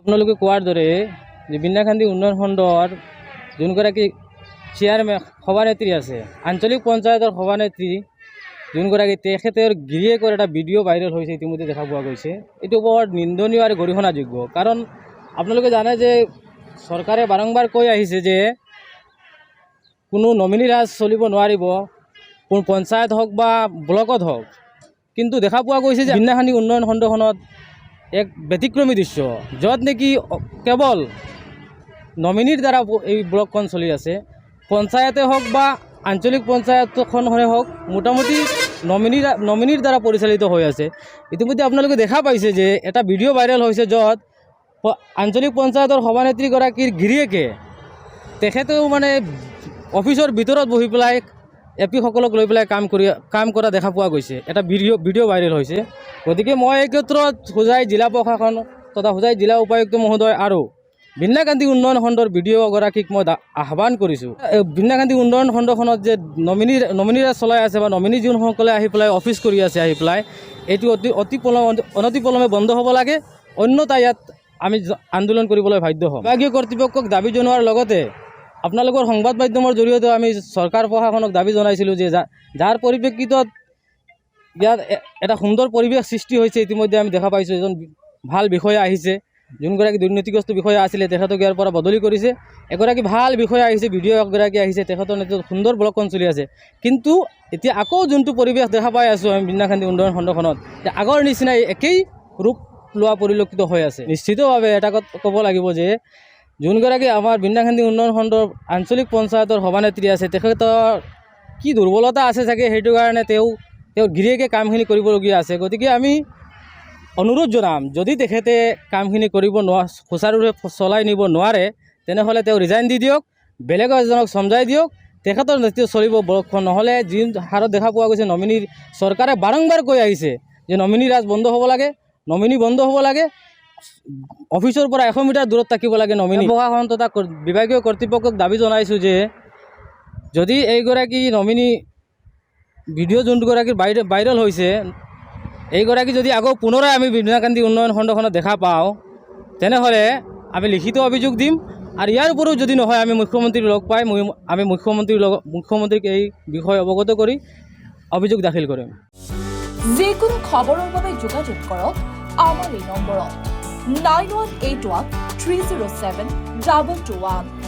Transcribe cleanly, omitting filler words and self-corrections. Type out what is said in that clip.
আপোনালোকে কোৱাৰ দৰে যে বিন্যাখান্দি উন্নয়ন খণ্ডৰ যোনগৰাকী চেয়াৰমেন সভানেত্ৰী আছে, আঞ্চলিক পঞ্চায়তৰ সভানেত্ৰী যোনগৰাকী, তেখেতৰ গিৰিয়েকৰ এটা ভিডিঅ' ভাইৰেল হৈছে, ইতিমধ্যে দেখা পোৱা গৈছে। এইটো বৰ নিন্দনীয় আৰু গৰিহণাযোগ্য। কাৰণ আপোনালোকে জানে যে চৰকাৰে বাৰম্বাৰ কৈ আহিছে যে কোনো নমিনী ৰাজ চলিব নোৱাৰিব, কোনো পঞ্চায়ত হওক বা ব্লকত হওক। কিন্তু দেখা পোৱা গৈছে যে বিন্যাখান্দি উন্নয়ন খণ্ডখনত এক ব্যতিক্ৰমী দৃশ্য, য'ত নেকি কেৱল নমিনীৰ দ্বাৰা এই ব্লকখন চলি আছে। পঞ্চায়তে হওক বা আঞ্চলিক পঞ্চায়তখনে হওক, মোটামুটি নমিনীৰ দ্বাৰা পৰিচালিত হৈ আছে। ইতিমধ্যে আপোনালোকে দেখা পাইছে যে এটা ভিডিঅ' ভাইৰেল হৈছে, য'ত আঞ্চলিক পঞ্চায়তৰ সভানেত্ৰীগৰাকীৰ গিৰিয়েকে তেখেতেও মানে অফিচৰ ভিতৰত বহি পেলাই এপিসকলক লৈ পেলাই কাম কৰা দেখা পোৱা গৈছে। এটা ভিডিঅ' ভাইৰেল হৈছে। গতিকে মই এই ক্ষেত্ৰত হোজাই জিলা প্ৰশাসন তথা হোজাই জিলা উপায়ুক্ত মহোদয় আৰু বিন্যাখান্দি উন্নয়ন খণ্ডৰ ভিডিঅ'গৰাকীক মই আহ্বান কৰিছোঁ, বিন্যাখান্দি উন্নয়ন খণ্ডখনত যে নমিনীৰে চলাই আছে বা নমিনী যোনসকলে আহি পেলাই অফিচ কৰি আছে আহি পেলাই, এইটো অনতিপলমে বন্ধ হ'ব লাগে। অন্যথা ইয়াত আমি আন্দোলন কৰিবলৈ বাধ্য হ'ম। বিভাগীয় কৰ্তৃপক্ষক দাবী জনোৱাৰ লগতে আপোনালোকৰ সংবাদ মাধ্যমৰ জৰিয়তে আমি চৰকাৰ প্ৰশাসনক দাবী জনাইছিলোঁ যে যাৰ পৰিপ্ৰেক্ষিতত ইয়াত এটা সুন্দৰ পৰিৱেশ সৃষ্টি হৈছে। ইতিমধ্যে আমি দেখা পাইছোঁ এজন ভাল বিষয়া আহিছে, যোনগৰাকী দুৰ্নীতিগ্ৰস্ত বিষয়া আছিলে তেখেতক ইয়াৰ পৰা বদলি কৰিছে। এগৰাকী ভাল বিষয়া আহিছে, ভিডিঅ' এগৰাকী আহিছে, তেখেতৰ নেতৃত্বত সুন্দৰ ব্লকখন চলি আছে। কিন্তু এতিয়া আকৌ যোনটো পৰিৱেশ দেখা পাই আছোঁ আমি বিন্যাখান্দি উন্নয়ন খণ্ডখনত, আগৰ নিচিনাই একেই ৰূপ লোৱা পৰিলক্ষিত হৈ আছে। নিশ্চিতভাৱে এটা ক'ব লাগিব যে যোনগৰাকী আমাৰ বিন্যাখান্দি উন্নয়ন খণ্ডৰ আঞ্চলিক পঞ্চায়তৰ সভানেত্ৰী আছে, তেখেতৰ কি দুৰ্বলতা আছে চাগে, সেইটো কাৰণে তেওঁৰ গিৰিয়েকে কামখিনি কৰিবলগীয়া আছে। গতিকে আমি অনুৰোধ জনাম, যদি তেখেতে কামখিনি কৰিব সুচাৰুৰূপে চলাই নিব নোৱাৰে, তেনেহ'লে তেওঁ ৰিজাইন দি দিয়ক, বেলেগ এজনক চমজাই দিয়ক, তেখেতৰ নেতৃত্বত চলিব ব্লকখন। নহ'লে যি হাৰত দেখা পোৱা গৈছে, চৰকাৰে বাৰম্বাৰ কৈ আহিছে যে নমিনী ৰাজ বন্ধ হ'ব লাগে, নমিনী বন্ধ হ'ব লাগে, অফিচৰ পৰা 100 মিটাৰ দূৰত থাকিব লাগে নমিনী। প্ৰশাসন তথা বিভাগীয় কৰ্তৃপক্ষক দাবী জনাইছোঁ যে যদি এইগৰাকী নমিনী ভিডিঅ' যোনগৰাকীৰ ভাইৰেল হৈছে, এইগৰাকী যদি আকৌ পুনৰাই আমি বিন্যাখান্দি উন্নয়ন খণ্ডখনত দেখা পাওঁ, তেনেহ'লে আমি লিখিত অভিযোগ দিম। আৰু ইয়াৰ উপৰিও যদি নহয়, আমি মুখ্যমন্ত্ৰীক লগ পাই আমি মুখ্যমন্ত্ৰীক এই বিষয়ে অৱগত কৰি অভিযোগ দাখিল কৰিম। যিকোনো খবৰৰ বাবে যোগাযোগ কৰক আমাৰ এই নম্বৰত 9181 307 221।